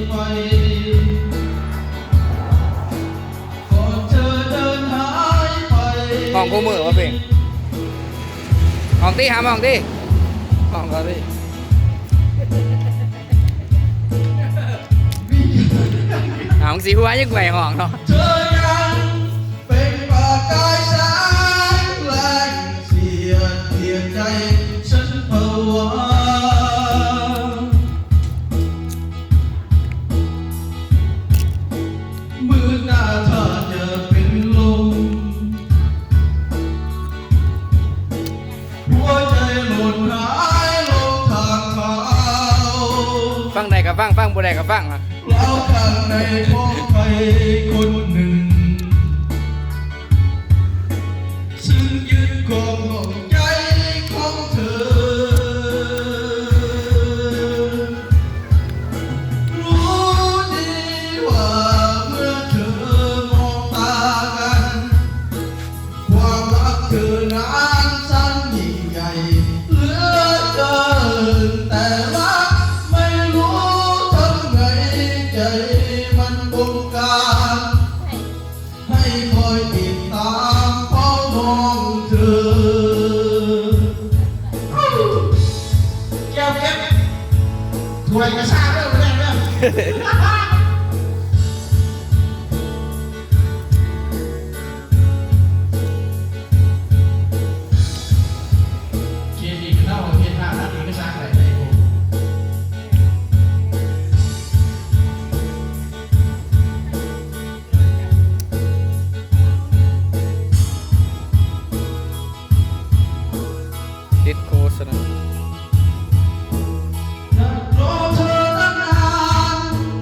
ไปก่อนเธอเดินหายไปห้องคู่มือวะเพ่งห้องที่หามห้องที่ห้องก็ที่ห้องสีหัวยังไหวห้องเนาะเธอยังเป็นประกายแสงแรงเสียดเทียนใจฉันภาวะมือหน้าเธอจะเป็นลมหัวใจหล่นหายลงทางเขา ฟังใดกับฟังบ่ได้กับฟังอ่ะ แล้วข้างในของใครคนหนึ่งซึ่งยึดครองห้องใจของเธอรู้ดีว่าเมื่อเธอมองตากันความรักเธอนั้นสั้นยิ่งใหญ่เหลือเกินแต่รักไม่รู้ทำไงใจมันบงการให้คอยติดตามเฝ้ามองเธอแก้วถวยกระซ่าเรื่องเรื่อง